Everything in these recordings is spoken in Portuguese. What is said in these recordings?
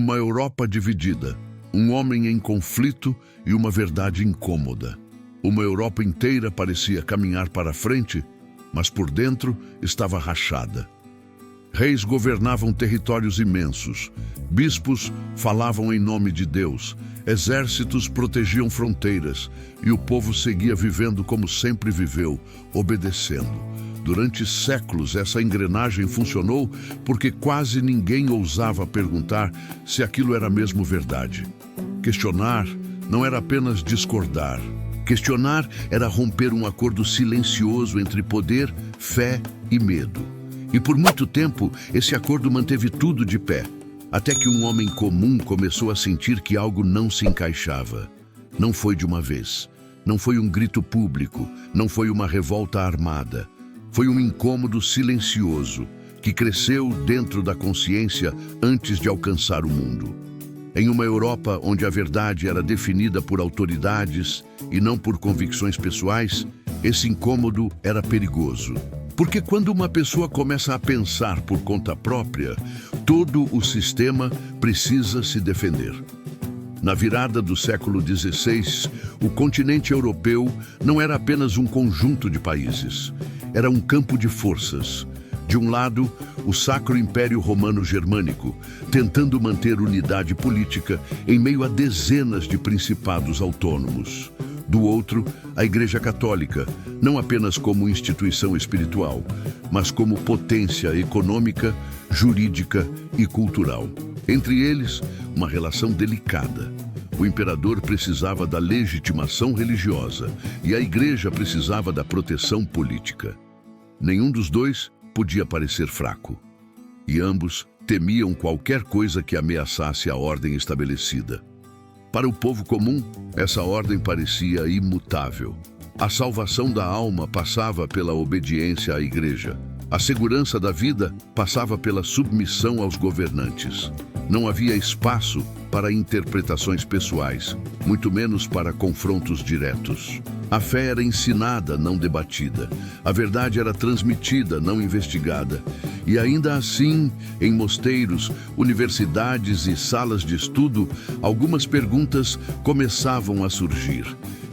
Uma Europa dividida, um homem em conflito e uma verdade incômoda. Uma Europa inteira parecia caminhar para frente, mas por dentro estava rachada. Reis governavam territórios imensos, bispos falavam em nome de Deus, exércitos protegiam fronteiras e o povo seguia vivendo como sempre viveu, obedecendo. Durante séculos, essa engrenagem funcionou porque quase ninguém ousava perguntar se aquilo era mesmo verdade. Questionar não era apenas discordar. Questionar era romper um acordo silencioso entre poder, fé e medo. E por muito tempo, esse acordo manteve tudo de pé, até que um homem comum começou a sentir que algo não se encaixava. Não foi de uma vez, não foi um grito público, não foi uma revolta armada. Foi um incômodo silencioso que cresceu dentro da consciência antes de alcançar o mundo. Em uma Europa onde a verdade era definida por autoridades e não por convicções pessoais, esse incômodo era perigoso. Porque quando uma pessoa começa a pensar por conta própria, todo o sistema precisa se defender. Na virada do século XVI, o continente europeu não era apenas um conjunto de países. Era um campo de forças. De um lado, o Sacro Império Romano Germânico, tentando manter unidade política em meio a dezenas de principados autônomos. Do outro, a Igreja Católica, não apenas como instituição espiritual, mas como potência econômica, jurídica e cultural. Entre eles, uma relação delicada. O imperador precisava da legitimação religiosa e a Igreja precisava da proteção política. Nenhum dos dois podia parecer fraco. E ambos temiam qualquer coisa que ameaçasse a ordem estabelecida. Para o povo comum, essa ordem parecia imutável. A salvação da alma passava pela obediência à Igreja. A segurança da vida passava pela submissão aos governantes. Não havia espaço para interpretações pessoais, muito menos para confrontos diretos. A fé era ensinada, não debatida. A verdade era transmitida, não investigada. E ainda assim, em mosteiros, universidades e salas de estudo, algumas perguntas começavam a surgir.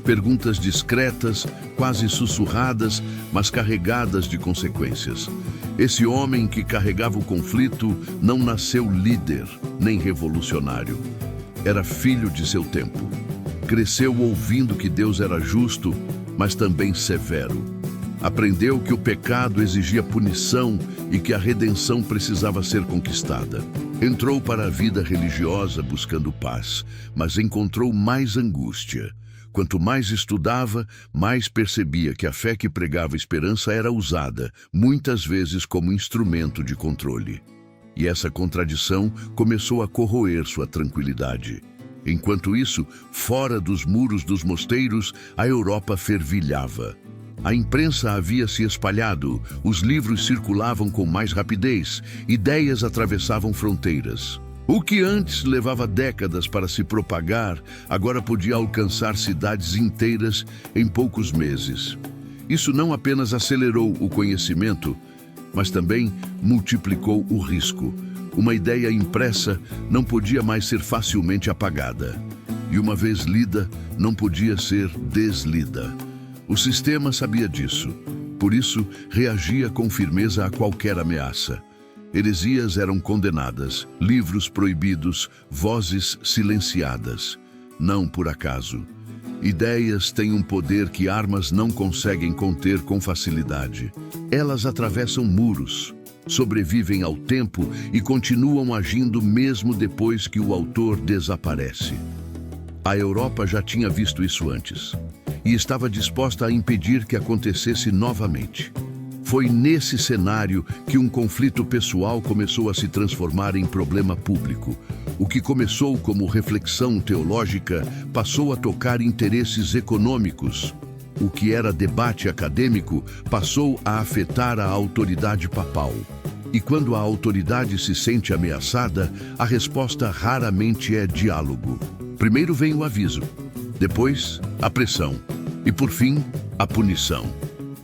Perguntas discretas, quase sussurradas, mas carregadas de consequências. Esse homem que carregava o conflito não nasceu líder, nem revolucionário. Era filho de seu tempo. Cresceu ouvindo que Deus era justo, mas também severo. Aprendeu que o pecado exigia punição e que a redenção precisava ser conquistada. Entrou para a vida religiosa buscando paz, mas encontrou mais angústia. Quanto mais estudava, mais percebia que a fé que pregava esperança era usada, muitas vezes como instrumento de controle. E essa contradição começou a corroer sua tranquilidade. Enquanto isso, fora dos muros dos mosteiros, a Europa fervilhava. A imprensa havia se espalhado, os livros circulavam com mais rapidez, ideias atravessavam fronteiras. O que antes levava décadas para se propagar, agora podia alcançar cidades inteiras em poucos meses. Isso não apenas acelerou o conhecimento, mas também multiplicou o risco. Uma ideia impressa não podia mais ser facilmente apagada. E uma vez lida, não podia ser deslida. O sistema sabia disso. Por isso, reagia com firmeza a qualquer ameaça. Heresias eram condenadas, livros proibidos, vozes silenciadas. Não por acaso. Ideias têm um poder que armas não conseguem conter com facilidade. Elas atravessam muros, sobrevivem ao tempo e continuam agindo mesmo depois que o autor desaparece. A Europa já tinha visto isso antes e estava disposta a impedir que acontecesse novamente. Foi nesse cenário que um conflito pessoal começou a se transformar em problema público. O que começou como reflexão teológica passou a tocar interesses econômicos. O que era debate acadêmico passou a afetar a autoridade papal. E quando a autoridade se sente ameaçada, a resposta raramente é diálogo. Primeiro vem o aviso, depois a pressão e, por fim, a punição.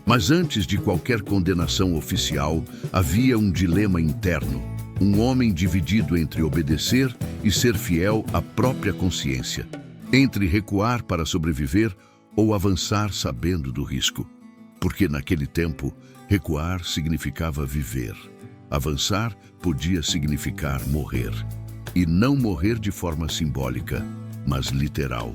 Mas antes de qualquer condenação oficial, havia um dilema interno. Um homem dividido entre obedecer e ser fiel à própria consciência, entre recuar para sobreviver ou avançar sabendo do risco. Porque naquele tempo, recuar significava viver. Avançar podia significar morrer. E não morrer de forma simbólica, mas literal.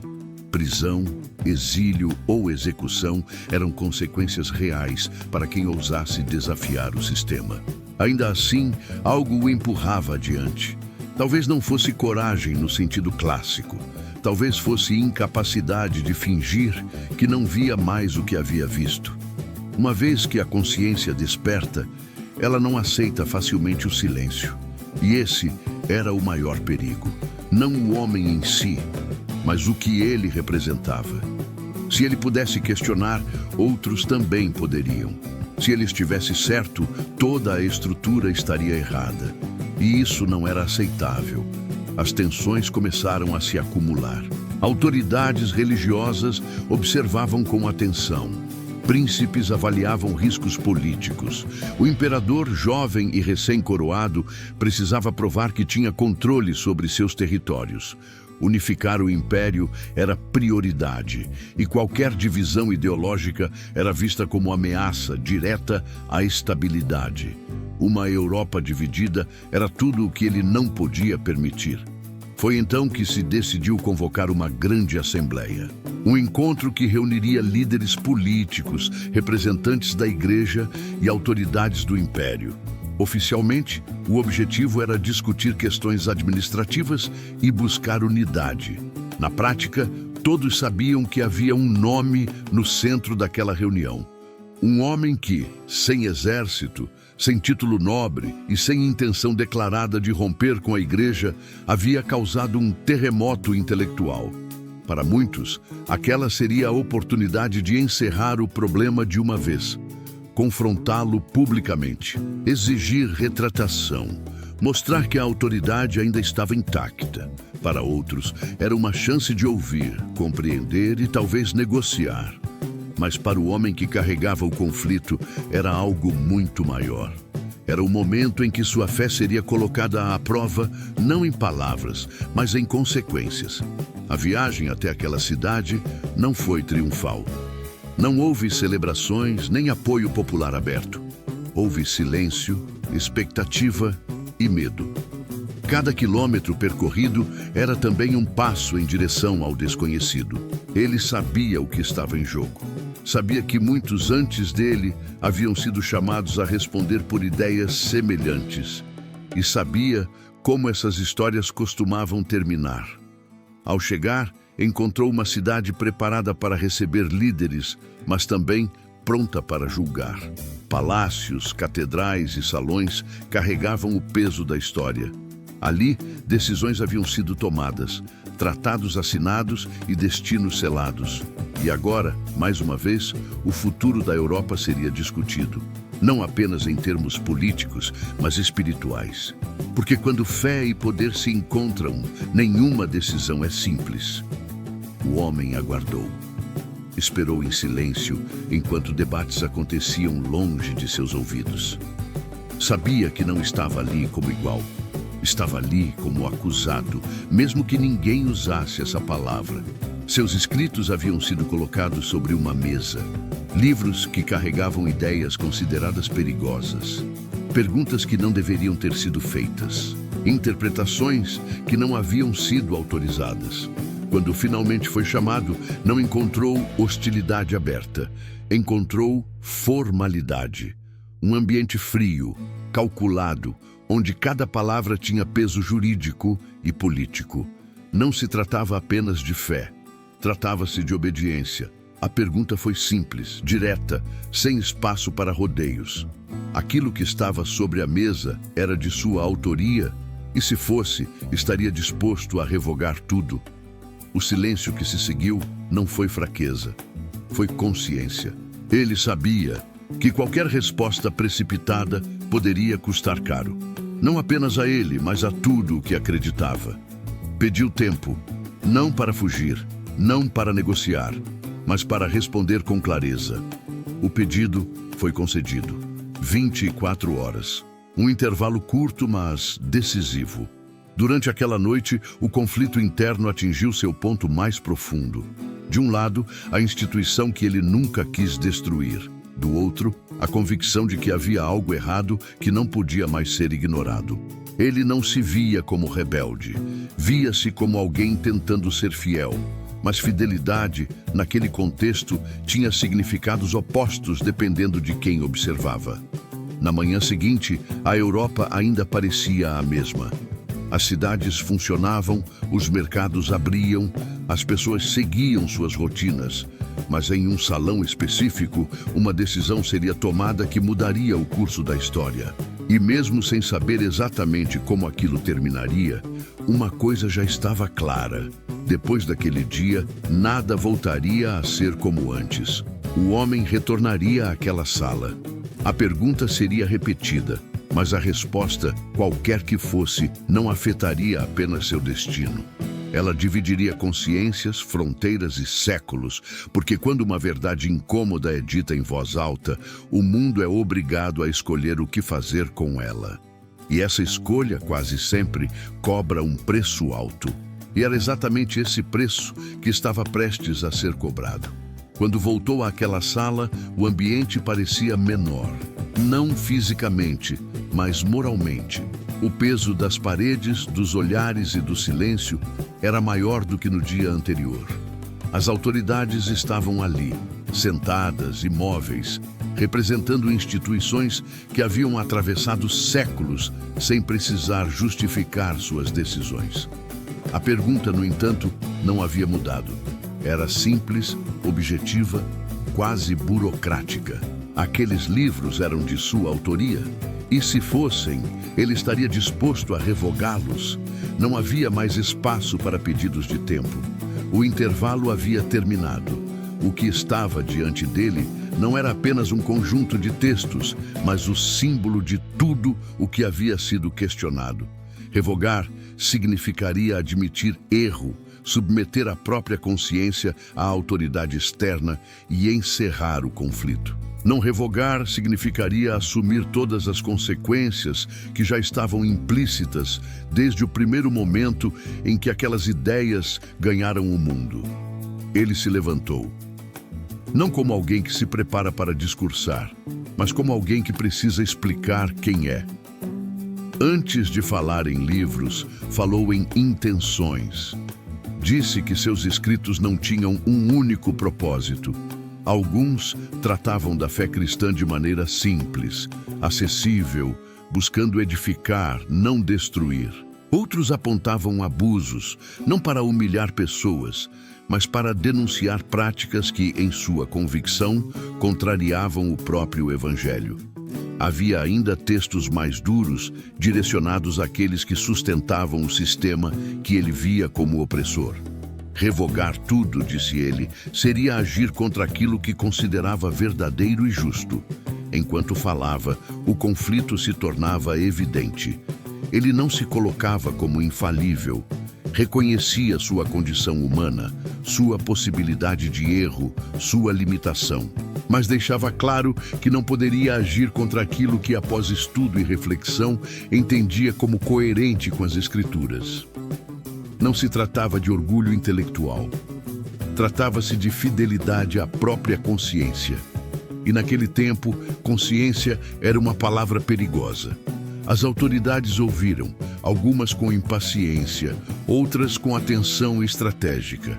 Prisão, exílio ou execução eram consequências reais para quem ousasse desafiar o sistema. Ainda assim, algo o empurrava adiante. Talvez não fosse coragem no sentido clássico. Talvez fosse incapacidade de fingir que não via mais o que havia visto. Uma vez que a consciência desperta, ela não aceita facilmente o silêncio. E esse era o maior perigo. Não o homem em si, mas o que ele representava. Se ele pudesse questionar, outros também poderiam. Se ele estivesse certo, toda a estrutura estaria errada. E isso não era aceitável. As tensões começaram a se acumular. Autoridades religiosas observavam com atenção. Príncipes avaliavam riscos políticos. O imperador, jovem e recém-coroado, precisava provar que tinha controle sobre seus territórios. Unificar o império era prioridade, e qualquer divisão ideológica era vista como ameaça direta à estabilidade. Uma Europa dividida era tudo o que ele não podia permitir. Foi então que se decidiu convocar uma grande assembleia. Um encontro que reuniria líderes políticos, representantes da igreja e autoridades do império. Oficialmente, o objetivo era discutir questões administrativas e buscar unidade. Na prática, todos sabiam que havia um nome no centro daquela reunião. Um homem que, sem exército, sem título nobre e sem intenção declarada de romper com a igreja, havia causado um terremoto intelectual. Para muitos, aquela seria a oportunidade de encerrar o problema de uma vez. Confrontá-lo publicamente, exigir retratação, mostrar que a autoridade ainda estava intacta. Para outros, era uma chance de ouvir, compreender e talvez negociar. Mas para o homem que carregava o conflito, era algo muito maior. Era o momento em que sua fé seria colocada à prova, não em palavras, mas em consequências. A viagem até aquela cidade não foi triunfal. Não houve celebrações nem apoio popular aberto. Houve silêncio, expectativa e medo. Cada quilômetro percorrido era também um passo em direção ao desconhecido. Ele sabia o que estava em jogo. Sabia que muitos antes dele haviam sido chamados a responder por ideias semelhantes. E sabia como essas histórias costumavam terminar. Ao chegar, encontrou uma cidade preparada para receber líderes, mas também pronta para julgar. Palácios, catedrais e salões carregavam o peso da história. Ali, decisões haviam sido tomadas, tratados assinados e destinos selados. E agora, mais uma vez, o futuro da Europa seria discutido. Não apenas em termos políticos, mas espirituais. Porque quando fé e poder se encontram, nenhuma decisão é simples. O homem aguardou. Esperou em silêncio enquanto debates aconteciam longe de seus ouvidos. Sabia que não estava ali como igual. Estava ali como acusado, mesmo que ninguém usasse essa palavra. Seus escritos haviam sido colocados sobre uma mesa. Livros que carregavam ideias consideradas perigosas. Perguntas que não deveriam ter sido feitas. Interpretações que não haviam sido autorizadas. Quando finalmente foi chamado, não encontrou hostilidade aberta. Encontrou formalidade. Um ambiente frio, calculado, onde cada palavra tinha peso jurídico e político. Não se tratava apenas de fé. Tratava-se de obediência. A pergunta foi simples, direta, sem espaço para rodeios. Aquilo que estava sobre a mesa era de sua autoria, e se fosse, estaria disposto a revogar tudo. O silêncio que se seguiu não foi fraqueza, foi consciência. Ele sabia que qualquer resposta precipitada poderia custar caro. Não apenas a ele, mas a tudo o que acreditava. Pediu tempo, não para fugir, não para negociar, mas para responder com clareza. O pedido foi concedido. 24 horas. Um intervalo curto, mas decisivo. Durante aquela noite, o conflito interno atingiu seu ponto mais profundo. De um lado, a instituição que ele nunca quis destruir. Do outro, a convicção de que havia algo errado que não podia mais ser ignorado. Ele não se via como rebelde. Via-se como alguém tentando ser fiel. Mas fidelidade, naquele contexto, tinha significados opostos dependendo de quem observava. Na manhã seguinte, a Europa ainda parecia a mesma. As cidades funcionavam, os mercados abriam, as pessoas seguiam suas rotinas. Mas em um salão específico, uma decisão seria tomada que mudaria o curso da história. E mesmo sem saber exatamente como aquilo terminaria, uma coisa já estava clara. Depois daquele dia, nada voltaria a ser como antes. O homem retornaria àquela sala. A pergunta seria repetida, mas a resposta, qualquer que fosse, não afetaria apenas seu destino. Ela dividiria consciências, fronteiras e séculos, porque quando uma verdade incômoda é dita em voz alta, o mundo é obrigado a escolher o que fazer com ela. E essa escolha, quase sempre, cobra um preço alto. E era exatamente esse preço que estava prestes a ser cobrado. Quando voltou àquela sala, o ambiente parecia menor. Não fisicamente, mas moralmente. O peso das paredes, dos olhares e do silêncio era maior do que no dia anterior. As autoridades estavam ali, sentadas, imóveis, representando instituições que haviam atravessado séculos sem precisar justificar suas decisões. A pergunta, no entanto, não havia mudado. Era simples, objetiva, quase burocrática. Aqueles livros eram de sua autoria? E se fossem, ele estaria disposto a revogá-los? Não havia mais espaço para pedidos de tempo. O intervalo havia terminado. O que estava diante dele não era apenas um conjunto de textos, mas o símbolo de tudo o que havia sido questionado. Revogar significaria admitir erro, submeter a própria consciência à autoridade externa e encerrar o conflito. Não revogar significaria assumir todas as consequências que já estavam implícitas desde o primeiro momento em que aquelas ideias ganharam o mundo. Ele se levantou. Não como alguém que se prepara para discursar, mas como alguém que precisa explicar quem é. Antes de falar em livros, falou em intenções. Disse que seus escritos não tinham um único propósito. Alguns tratavam da fé cristã de maneira simples, acessível, buscando edificar, não destruir. Outros apontavam abusos, não para humilhar pessoas, mas para denunciar práticas que, em sua convicção, contrariavam o próprio Evangelho. Havia ainda textos mais duros, direcionados àqueles que sustentavam o sistema que ele via como opressor. Revogar tudo, disse ele, seria agir contra aquilo que considerava verdadeiro e justo. Enquanto falava, o conflito se tornava evidente. Ele não se colocava como infalível. Reconhecia sua condição humana, sua possibilidade de erro, sua limitação. Mas deixava claro que não poderia agir contra aquilo que, após estudo e reflexão, entendia como coerente com as Escrituras. Não se tratava de orgulho intelectual. Tratava-se de fidelidade à própria consciência. E naquele tempo, consciência era uma palavra perigosa. As autoridades ouviram, algumas com impaciência, outras com atenção estratégica.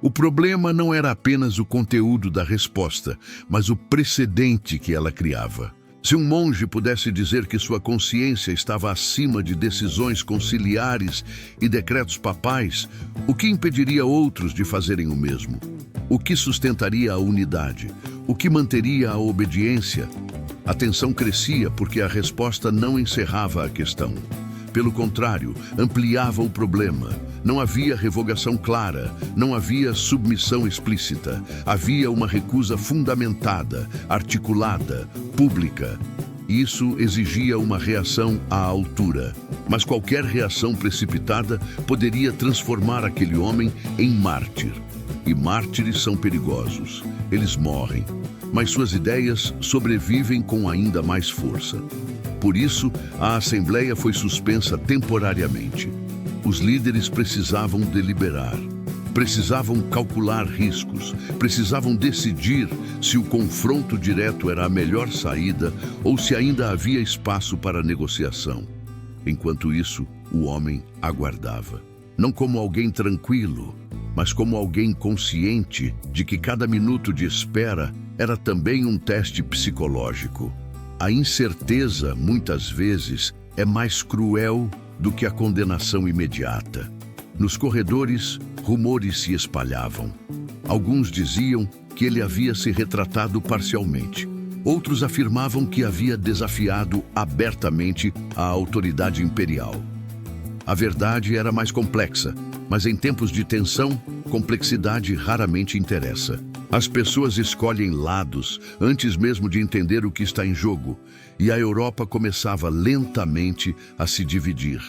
O problema não era apenas o conteúdo da resposta, mas o precedente que ela criava. Se um monge pudesse dizer que sua consciência estava acima de decisões conciliares e decretos papais, o que impediria outros de fazerem o mesmo? O que sustentaria a unidade? O que manteria a obediência? A tensão crescia porque a resposta não encerrava a questão. Pelo contrário, ampliava o problema. Não havia revogação clara, não havia submissão explícita. Havia uma recusa fundamentada, articulada, pública. Isso exigia uma reação à altura. Mas qualquer reação precipitada poderia transformar aquele homem em mártir. E mártires são perigosos. Eles morrem, mas suas ideias sobrevivem com ainda mais força. Por isso, a Assembleia foi suspensa temporariamente. Os líderes precisavam deliberar, precisavam calcular riscos, precisavam decidir se o confronto direto era a melhor saída ou se ainda havia espaço para negociação. Enquanto isso, o homem aguardava. Não como alguém tranquilo, mas como alguém consciente de que cada minuto de espera era também um teste psicológico. A incerteza, muitas vezes, é mais cruel do que a condenação imediata. Nos corredores, rumores se espalhavam. Alguns diziam que ele havia se retratado parcialmente. Outros afirmavam que havia desafiado abertamente a autoridade imperial. A verdade era mais complexa, mas em tempos de tensão, complexidade raramente interessa. As pessoas escolhem lados antes mesmo de entender o que está em jogo, e a Europa começava lentamente a se dividir.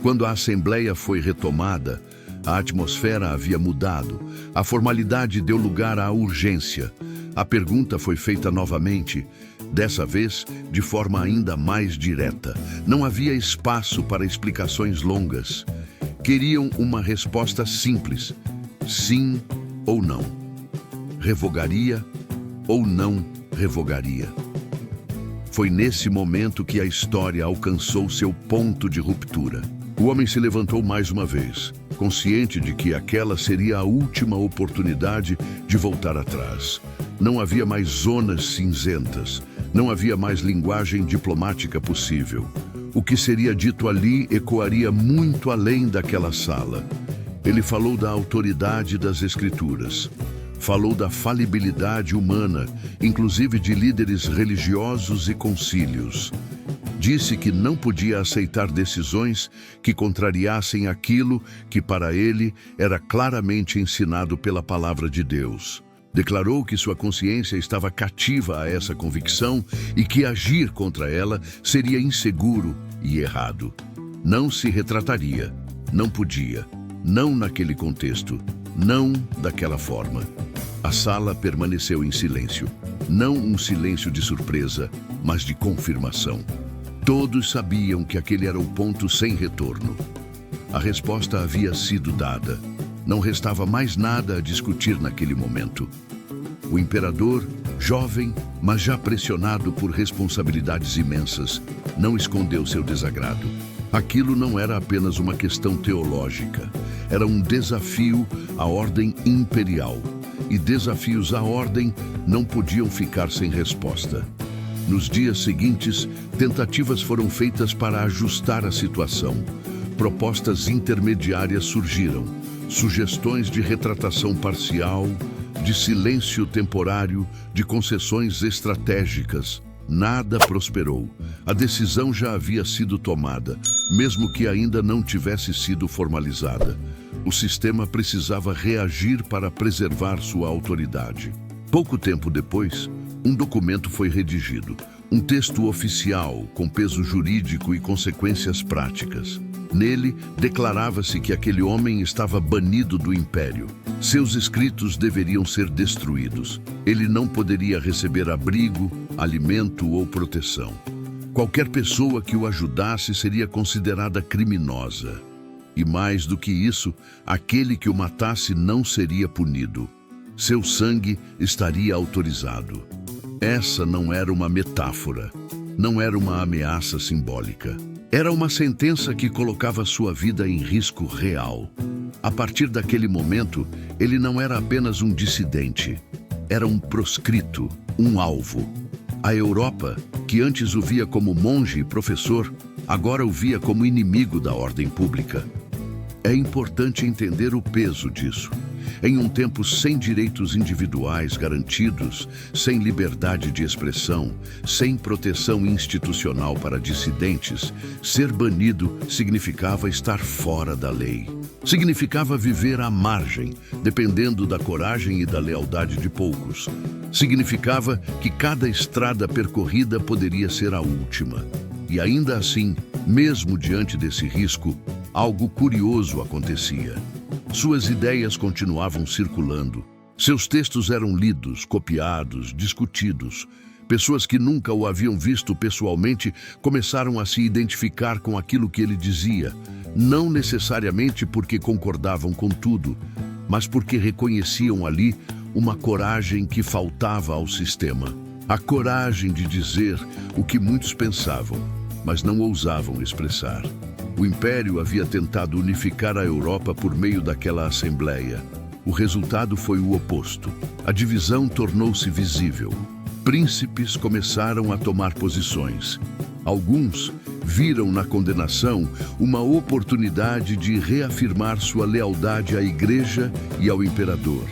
Quando a Assembleia foi retomada, a atmosfera havia mudado. A formalidade deu lugar à urgência. A pergunta foi feita novamente, dessa vez de forma ainda mais direta. Não havia espaço para explicações longas. Queriam uma resposta simples: sim ou não. Revogaria ou não revogaria. Foi nesse momento que a história alcançou seu ponto de ruptura. O homem se levantou mais uma vez, consciente de que aquela seria a última oportunidade de voltar atrás. Não havia mais zonas cinzentas, não havia mais linguagem diplomática possível. O que seria dito ali ecoaria muito além daquela sala. Ele falou da autoridade das Escrituras. Falou da falibilidade humana, inclusive de líderes religiosos e concílios. Disse que não podia aceitar decisões que contrariassem aquilo que para ele era claramente ensinado pela palavra de Deus. Declarou que sua consciência estava cativa a essa convicção e que agir contra ela seria inseguro e errado. Não se retrataria, não podia, não naquele contexto, não daquela forma. A sala permaneceu em silêncio. Não um silêncio de surpresa, mas de confirmação. Todos sabiam que aquele era o ponto sem retorno. A resposta havia sido dada. Não restava mais nada a discutir naquele momento. O imperador, jovem, mas já pressionado por responsabilidades imensas, não escondeu seu desagrado. Aquilo não era apenas uma questão teológica. Era um desafio à ordem imperial. E desafios à ordem não podiam ficar sem resposta. Nos dias seguintes, tentativas foram feitas para ajustar a situação. Propostas intermediárias surgiram, sugestões de retratação parcial, de silêncio temporário, de concessões estratégicas. Nada prosperou. A decisão já havia sido tomada, mesmo que ainda não tivesse sido formalizada. O sistema precisava reagir para preservar sua autoridade. Pouco tempo depois, um documento foi redigido, um texto oficial com peso jurídico e consequências práticas. Nele, declarava-se que aquele homem estava banido do império. Seus escritos deveriam ser destruídos. Ele não poderia receber abrigo, alimento ou proteção. Qualquer pessoa que o ajudasse seria considerada criminosa. E mais do que isso, aquele que o matasse não seria punido. Seu sangue estaria autorizado. Essa não era uma metáfora, não era uma ameaça simbólica. Era uma sentença que colocava sua vida em risco real. A partir daquele momento, ele não era apenas um dissidente. Era um proscrito, um alvo. A Europa, que antes o via como monge e professor, agora o via como inimigo da ordem pública. É importante entender o peso disso. Em um tempo sem direitos individuais garantidos, sem liberdade de expressão, sem proteção institucional para dissidentes, ser banido significava estar fora da lei. Significava viver à margem, dependendo da coragem e da lealdade de poucos. Significava que cada estrada percorrida poderia ser a última. E ainda assim, mesmo diante desse risco, algo curioso acontecia. Suas ideias continuavam circulando. Seus textos eram lidos, copiados, discutidos. Pessoas que nunca o haviam visto pessoalmente começaram a se identificar com aquilo que ele dizia, não necessariamente porque concordavam com tudo, mas porque reconheciam ali uma coragem que faltava ao sistema. A coragem de dizer o que muitos pensavam, mas não ousavam expressar. O Império havia tentado unificar a Europa por meio daquela assembleia. O resultado foi o oposto. A divisão tornou-se visível. Príncipes começaram a tomar posições. Alguns viram na condenação uma oportunidade de reafirmar sua lealdade à Igreja e ao Imperador.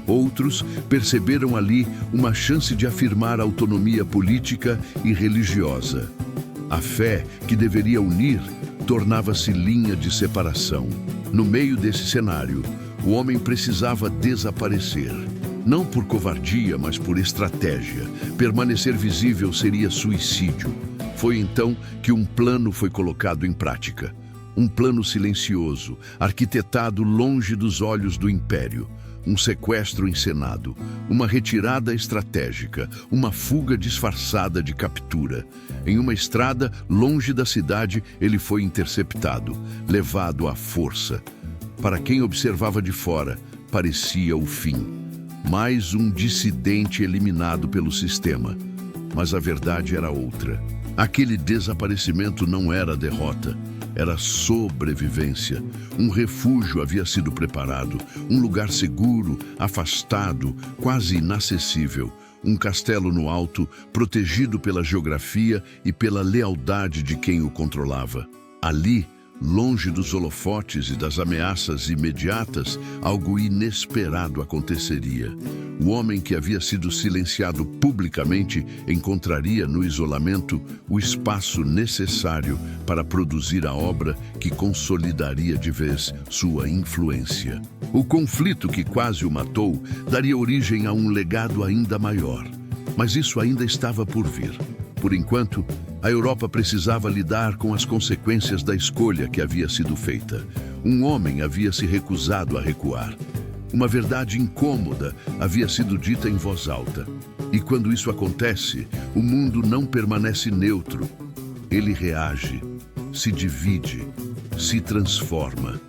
Outros perceberam ali uma chance de afirmar autonomia política e religiosa. A fé, que deveria unir, tornava-se linha de separação. No meio desse cenário, o homem precisava desaparecer. Não por covardia, mas por estratégia. Permanecer visível seria suicídio. Foi então que um plano foi colocado em prática. Um plano silencioso, arquitetado longe dos olhos do Império. Um sequestro encenado, uma retirada estratégica, uma fuga disfarçada de captura. Em uma estrada, longe da cidade, ele foi interceptado, levado à força. Para quem observava de fora, parecia o fim. Mais um dissidente eliminado pelo sistema. Mas a verdade era outra. Aquele desaparecimento não era derrota. Era sobrevivência. Um refúgio havia sido preparado, um lugar seguro, afastado, quase inacessível. Um castelo no alto, protegido pela geografia e pela lealdade de quem o controlava. Ali, longe dos holofotes e das ameaças imediatas, algo inesperado aconteceria. O homem que havia sido silenciado publicamente encontraria no isolamento o espaço necessário para produzir a obra que consolidaria de vez sua influência. O conflito que quase o matou daria origem a um legado ainda maior. Mas isso ainda estava por vir. Por enquanto, a Europa precisava lidar com as consequências da escolha que havia sido feita. Um homem havia se recusado a recuar. Uma verdade incômoda havia sido dita em voz alta. E quando isso acontece, o mundo não permanece neutro. Ele reage, se divide, se transforma.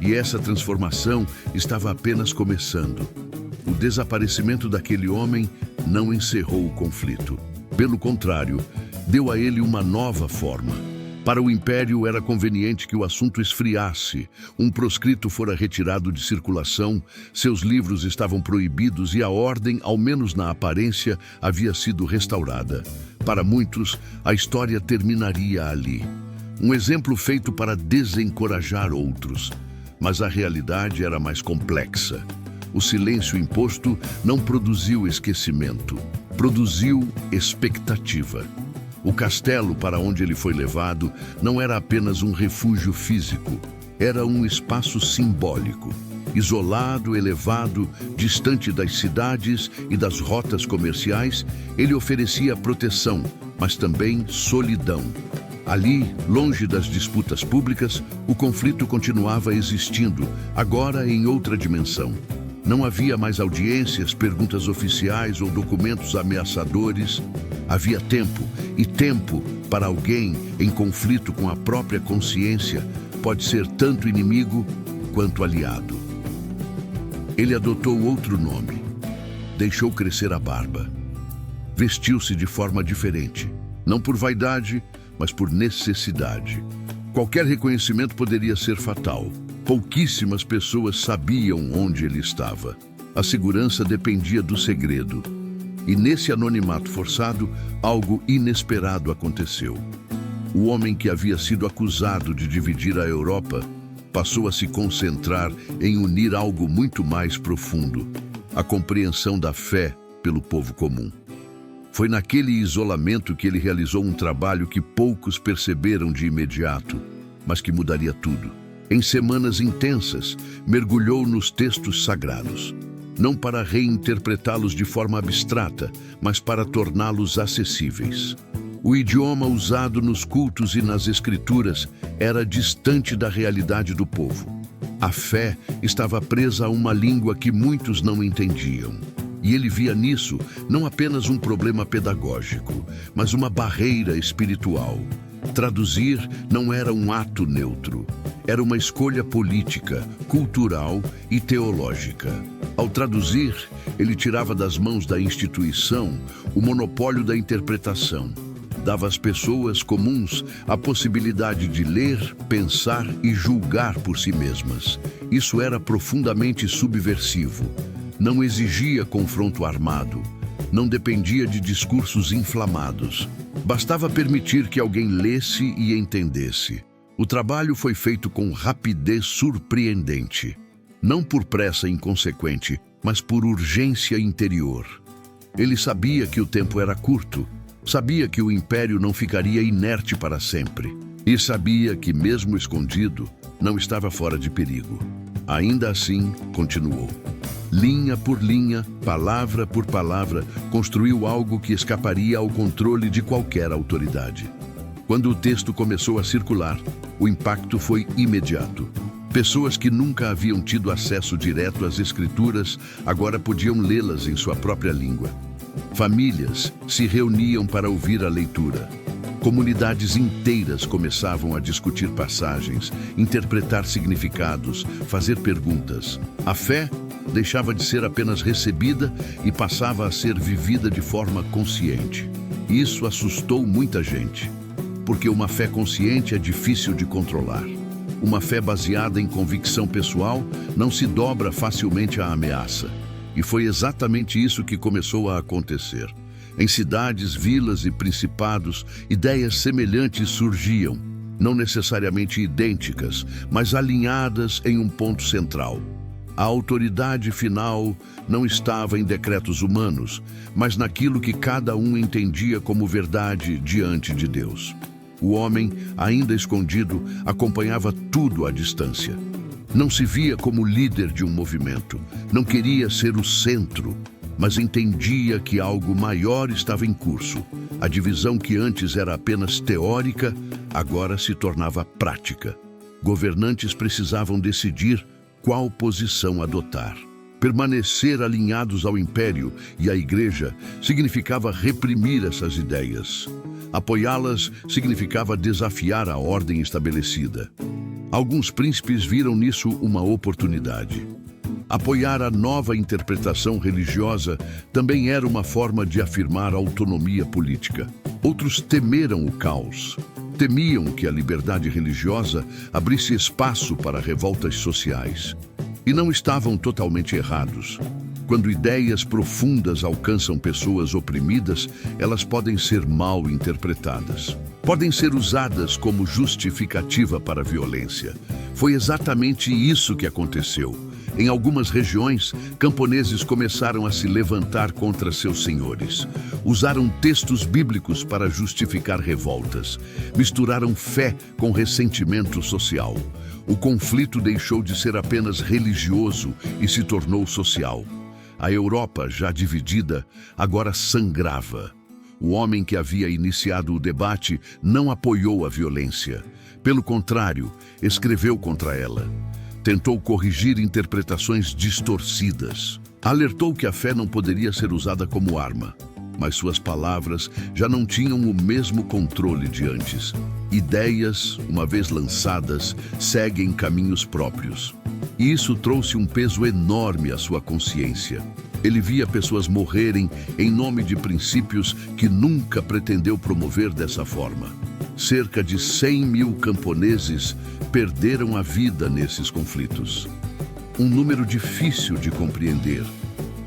E essa transformação estava apenas começando. O desaparecimento daquele homem não encerrou o conflito. Pelo contrário, deu a ele uma nova forma. Para o Império era conveniente que o assunto esfriasse. Um proscrito fora retirado de circulação, seus livros estavam proibidos e a ordem, ao menos na aparência, havia sido restaurada. Para muitos, a história terminaria ali. Um exemplo feito para desencorajar outros. Mas a realidade era mais complexa. O silêncio imposto não produziu esquecimento, produziu expectativa. O castelo para onde ele foi levado não era apenas um refúgio físico, era um espaço simbólico. Isolado, elevado, distante das cidades e das rotas comerciais, ele oferecia proteção, mas também solidão. Ali, longe das disputas públicas, o conflito continuava existindo, agora em outra dimensão. Não havia mais audiências, perguntas oficiais ou documentos ameaçadores. Havia tempo, e tempo para alguém em conflito com a própria consciência pode ser tanto inimigo quanto aliado. Ele adotou outro nome, deixou crescer a barba, vestiu-se de forma diferente, não por vaidade, mas por necessidade. Qualquer reconhecimento poderia ser fatal. Pouquíssimas pessoas sabiam onde ele estava. A segurança dependia do segredo. E nesse anonimato forçado, algo inesperado aconteceu. O homem que havia sido acusado de dividir a Europa passou a se concentrar em unir algo muito mais profundo: a compreensão da fé pelo povo comum. Foi naquele isolamento que ele realizou um trabalho que poucos perceberam de imediato, mas que mudaria tudo. Em semanas intensas, mergulhou nos textos sagrados, não para reinterpretá-los de forma abstrata, mas para torná-los acessíveis. O idioma usado nos cultos e nas escrituras era distante da realidade do povo. A fé estava presa a uma língua que muitos não entendiam. E ele via nisso não apenas um problema pedagógico, mas uma barreira espiritual. Traduzir não era um ato neutro, era uma escolha política, cultural e teológica. Ao traduzir, ele tirava das mãos da instituição o monopólio da interpretação. Dava às pessoas comuns a possibilidade de ler, pensar e julgar por si mesmas. Isso era profundamente subversivo. Não exigia confronto armado. Não dependia de discursos inflamados. Bastava permitir que alguém lesse e entendesse. O trabalho foi feito com rapidez surpreendente. Não por pressa inconsequente, mas por urgência interior. Ele sabia que o tempo era curto. Sabia que o império não ficaria inerte para sempre. E sabia que, mesmo escondido, não estava fora de perigo. Ainda assim, continuou. Linha por linha, palavra por palavra, construiu algo que escaparia ao controle de qualquer autoridade. Quando o texto começou a circular, o impacto foi imediato. Pessoas que nunca haviam tido acesso direto às escrituras, agora podiam lê-las em sua própria língua. Famílias se reuniam para ouvir a leitura. Comunidades inteiras começavam a discutir passagens, interpretar significados, fazer perguntas. A fé deixava de ser apenas recebida e passava a ser vivida de forma consciente. Isso assustou muita gente, porque uma fé consciente é difícil de controlar. Uma fé baseada em convicção pessoal não se dobra facilmente à ameaça. E foi exatamente isso que começou a acontecer. Em cidades, vilas e principados, ideias semelhantes surgiam, não necessariamente idênticas, mas alinhadas em um ponto central. A autoridade final não estava em decretos humanos, mas naquilo que cada um entendia como verdade diante de Deus. O homem, ainda escondido, acompanhava tudo à distância. Não se via como líder de um movimento, não queria ser o centro, mas entendia que algo maior estava em curso. A divisão que antes era apenas teórica, agora se tornava prática. Governantes precisavam decidir qual posição adotar. Permanecer alinhados ao império e à igreja significava reprimir essas ideias. Apoiá-las significava desafiar a ordem estabelecida. Alguns príncipes viram nisso uma oportunidade. Apoiar a nova interpretação religiosa também era uma forma de afirmar autonomia política. Outros temeram o caos. Temiam que a liberdade religiosa abrisse espaço para revoltas sociais. E não estavam totalmente errados. Quando ideias profundas alcançam pessoas oprimidas, elas podem ser mal interpretadas. Podem ser usadas como justificativa para a violência. Foi exatamente isso que aconteceu. Em algumas regiões, camponeses começaram a se levantar contra seus senhores. Usaram textos bíblicos para justificar revoltas. Misturaram fé com ressentimento social. O conflito deixou de ser apenas religioso e se tornou social. A Europa, já dividida, agora sangrava. O homem que havia iniciado o debate não apoiou a violência. Pelo contrário, escreveu contra ela. Tentou corrigir interpretações distorcidas. Alertou que a fé não poderia ser usada como arma. Mas suas palavras já não tinham o mesmo controle de antes. Ideias, uma vez lançadas, seguem caminhos próprios. E isso trouxe um peso enorme à sua consciência. Ele via pessoas morrerem em nome de princípios que nunca pretendeu promover dessa forma. Cerca de 100 mil camponeses perderam a vida nesses conflitos. Um número difícil de compreender,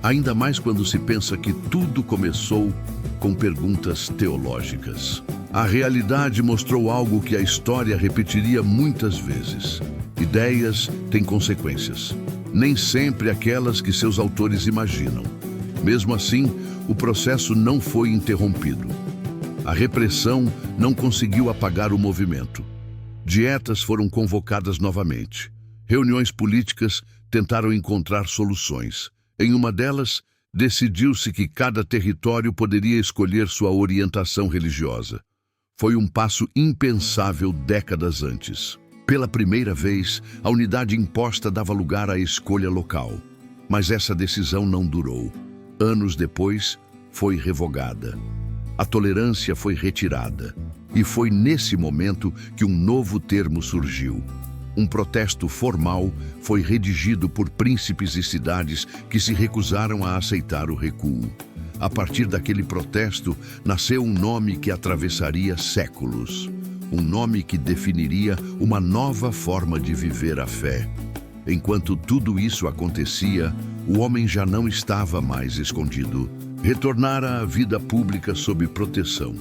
ainda mais quando se pensa que tudo começou com perguntas teológicas. A realidade mostrou algo que a história repetiria muitas vezes. Ideias têm consequências, nem sempre aquelas que seus autores imaginam. Mesmo assim, o processo não foi interrompido. A repressão não conseguiu apagar o movimento. Dietas foram convocadas novamente. Reuniões políticas tentaram encontrar soluções. Em uma delas, decidiu-se que cada território poderia escolher sua orientação religiosa. Foi um passo impensável décadas antes. Pela primeira vez, a unidade imposta dava lugar à escolha local. Mas essa decisão não durou. Anos depois, foi revogada. A tolerância foi retirada. E foi nesse momento que um novo termo surgiu. Um protesto formal foi redigido por príncipes e cidades que se recusaram a aceitar o recuo. A partir daquele protesto, nasceu um nome que atravessaria séculos. Um nome que definiria uma nova forma de viver a fé. Enquanto tudo isso acontecia, o homem já não estava mais escondido. Retornara à vida pública sob proteção.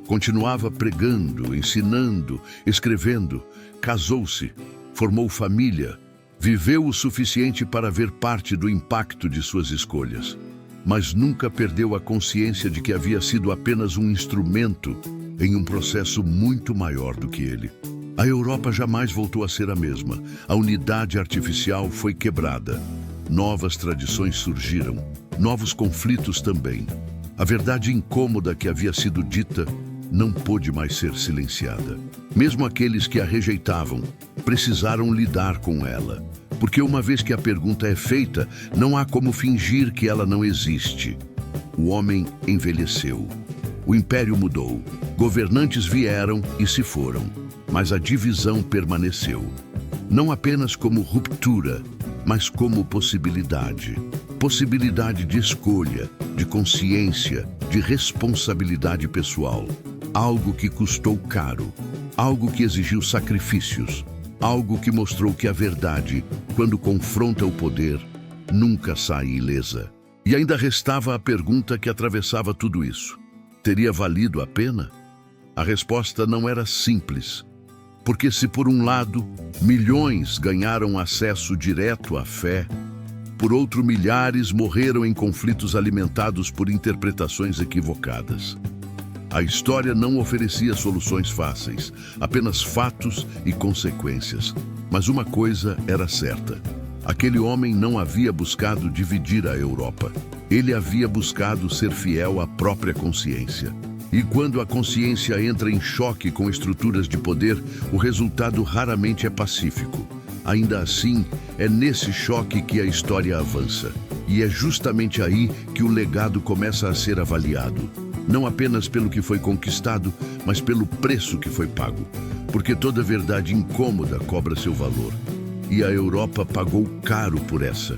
Continuava pregando, ensinando, escrevendo, casou-se, formou família, viveu o suficiente para ver parte do impacto de suas escolhas, mas nunca perdeu a consciência de que havia sido apenas um instrumento em um processo muito maior do que ele. A Europa jamais voltou a ser a mesma. A unidade artificial foi quebrada. Novas tradições surgiram, novos conflitos também. A verdade incômoda que havia sido dita não pôde mais ser silenciada. Mesmo aqueles que a rejeitavam precisaram lidar com ela, porque uma vez que a pergunta é feita, não há como fingir que ela não existe. O homem envelheceu. O império mudou. Governantes vieram e se foram, mas a divisão permaneceu. Não apenas como ruptura, mas como possibilidade. Possibilidade de escolha, de consciência, de responsabilidade pessoal. Algo que custou caro, algo que exigiu sacrifícios, algo que mostrou que a verdade, quando confronta o poder, nunca sai ilesa. E ainda restava a pergunta que atravessava tudo isso. Teria valido a pena? A resposta não era simples, porque se por um lado, milhões ganharam acesso direto à fé, por outro, milhares morreram em conflitos alimentados por interpretações equivocadas. A história não oferecia soluções fáceis, apenas fatos e consequências. Mas uma coisa era certa: aquele homem não havia buscado dividir a Europa. Ele havia buscado ser fiel à própria consciência. E quando a consciência entra em choque com estruturas de poder, o resultado raramente é pacífico. Ainda assim, é nesse choque que a história avança. E é justamente aí que o legado começa a ser avaliado. Não apenas pelo que foi conquistado, mas pelo preço que foi pago. Porque toda verdade incômoda cobra seu valor. E a Europa pagou caro por essa.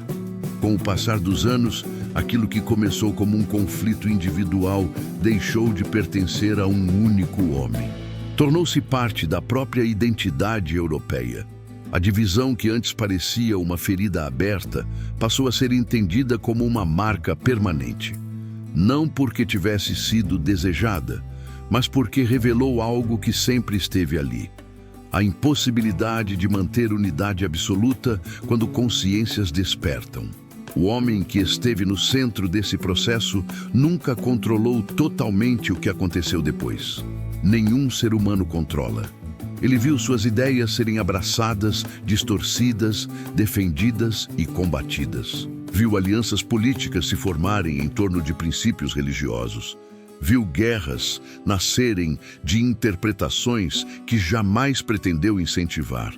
Com o passar dos anos, aquilo que começou como um conflito individual deixou de pertencer a um único homem. Tornou-se parte da própria identidade europeia. A divisão que antes parecia uma ferida aberta passou a ser entendida como uma marca permanente. Não porque tivesse sido desejada, mas porque revelou algo que sempre esteve ali. A impossibilidade de manter unidade absoluta quando consciências despertam. O homem que esteve no centro desse processo nunca controlou totalmente o que aconteceu depois. Nenhum ser humano controla. Ele viu suas ideias serem abraçadas, distorcidas, defendidas e combatidas. Viu alianças políticas se formarem em torno de princípios religiosos. Viu guerras nascerem de interpretações que jamais pretendeu incentivar.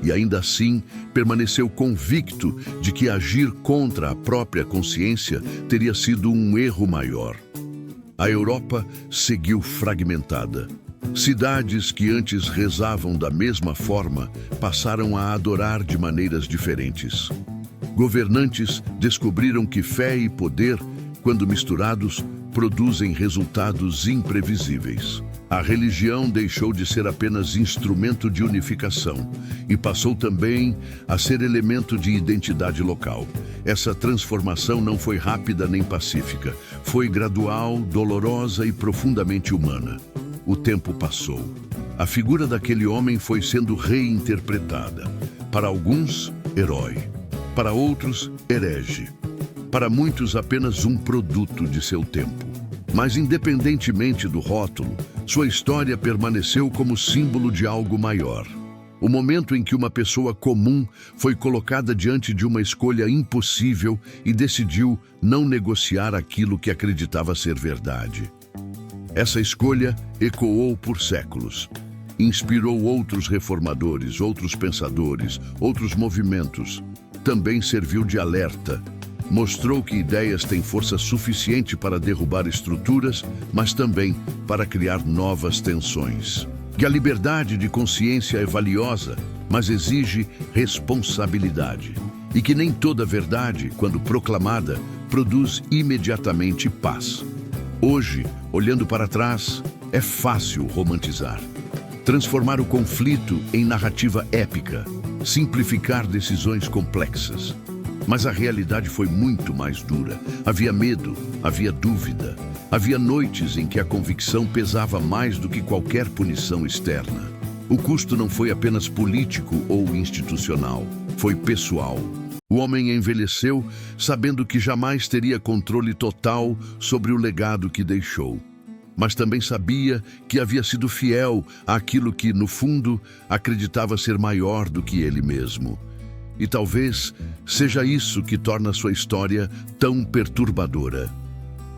E ainda assim, permaneceu convicto de que agir contra a própria consciência teria sido um erro maior. A Europa seguiu fragmentada. Cidades que antes rezavam da mesma forma passaram a adorar de maneiras diferentes. Governantes descobriram que fé e poder, quando misturados, produzem resultados imprevisíveis. A religião deixou de ser apenas instrumento de unificação e passou também a ser elemento de identidade local. Essa transformação não foi rápida nem pacífica. Foi gradual, dolorosa e profundamente humana. O tempo passou. A figura daquele homem foi sendo reinterpretada. Para alguns, herói. Para outros, herege. Para muitos, apenas um produto de seu tempo. Mas independentemente do rótulo, sua história permaneceu como símbolo de algo maior. O momento em que uma pessoa comum foi colocada diante de uma escolha impossível e decidiu não negociar aquilo que acreditava ser verdade. Essa escolha ecoou por séculos. Inspirou outros reformadores, outros pensadores, outros movimentos. Também serviu de alerta. Mostrou que ideias têm força suficiente para derrubar estruturas, mas também para criar novas tensões. Que a liberdade de consciência é valiosa, mas exige responsabilidade. E que nem toda verdade, quando proclamada, produz imediatamente paz. Hoje, olhando para trás, é fácil romantizar. Transformar o conflito em narrativa épica, simplificar decisões complexas. Mas a realidade foi muito mais dura. Havia medo, havia dúvida. Havia noites em que a convicção pesava mais do que qualquer punição externa. O custo não foi apenas político ou institucional, foi pessoal. O homem envelheceu sabendo que jamais teria controle total sobre o legado que deixou. Mas também sabia que havia sido fiel àquilo que, no fundo, acreditava ser maior do que ele mesmo. E talvez seja isso que torna sua história tão perturbadora.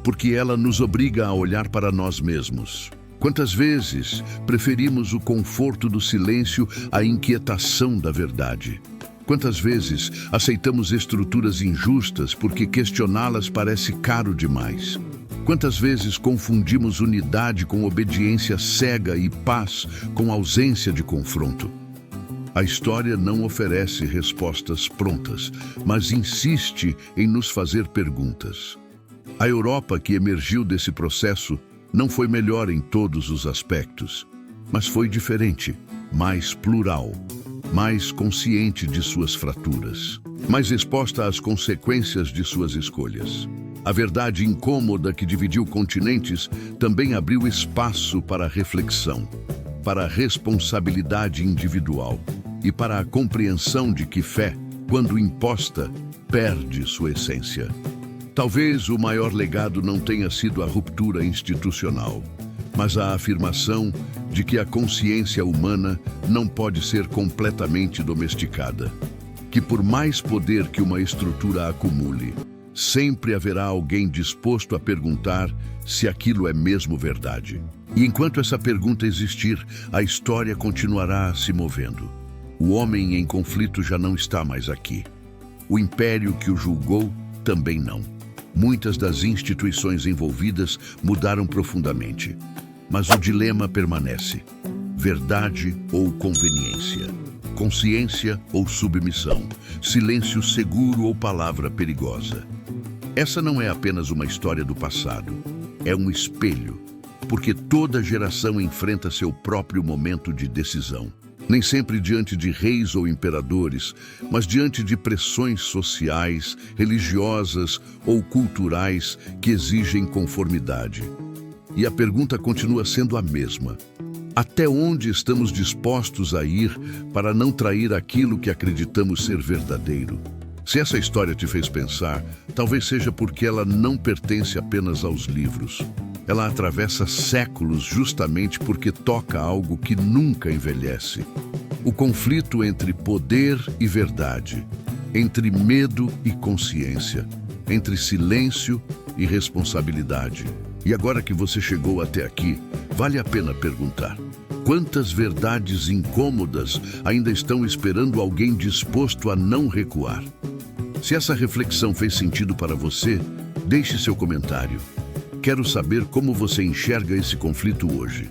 Porque ela nos obriga a olhar para nós mesmos. Quantas vezes preferimos o conforto do silêncio à inquietação da verdade? Quantas vezes aceitamos estruturas injustas porque questioná-las parece caro demais? Quantas vezes confundimos unidade com obediência cega e paz com ausência de confronto? A história não oferece respostas prontas, mas insiste em nos fazer perguntas. A Europa que emergiu desse processo não foi melhor em todos os aspectos, mas foi diferente, mais plural, mais consciente de suas fraturas, mais exposta às consequências de suas escolhas. A verdade incômoda que dividiu continentes também abriu espaço para a reflexão, para a responsabilidade individual e para a compreensão de que fé, quando imposta, perde sua essência. Talvez o maior legado não tenha sido a ruptura institucional, mas a afirmação de que a consciência humana não pode ser completamente domesticada. Que por mais poder que uma estrutura acumule, sempre haverá alguém disposto a perguntar se aquilo é mesmo verdade. E enquanto essa pergunta existir, a história continuará se movendo. O homem em conflito já não está mais aqui. O império que o julgou também não. Muitas das instituições envolvidas mudaram profundamente. Mas o dilema permanece. Verdade ou conveniência? Consciência ou submissão? Silêncio seguro ou palavra perigosa? Essa não é apenas uma história do passado. É um espelho, porque toda geração enfrenta seu próprio momento de decisão. Nem sempre diante de reis ou imperadores, mas diante de pressões sociais, religiosas ou culturais que exigem conformidade. E a pergunta continua sendo a mesma. Até onde estamos dispostos a ir para não trair aquilo que acreditamos ser verdadeiro? Se essa história te fez pensar, talvez seja porque ela não pertence apenas aos livros. Ela atravessa séculos justamente porque toca algo que nunca envelhece. O conflito entre poder e verdade, entre medo e consciência, entre silêncio e responsabilidade. E agora que você chegou até aqui, vale a pena perguntar: quantas verdades incômodas ainda estão esperando alguém disposto a não recuar? Se essa reflexão fez sentido para você, deixe seu comentário. Quero saber como você enxerga esse conflito hoje.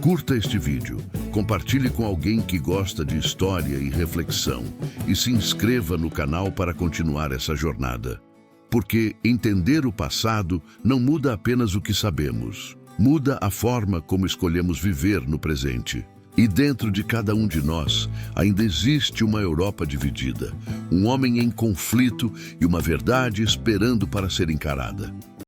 Curta este vídeo, compartilhe com alguém que gosta de história e reflexão e se inscreva no canal para continuar essa jornada. Porque entender o passado não muda apenas o que sabemos, muda a forma como escolhemos viver no presente. E dentro de cada um de nós ainda existe uma Europa dividida, um homem em conflito e uma verdade esperando para ser encarada.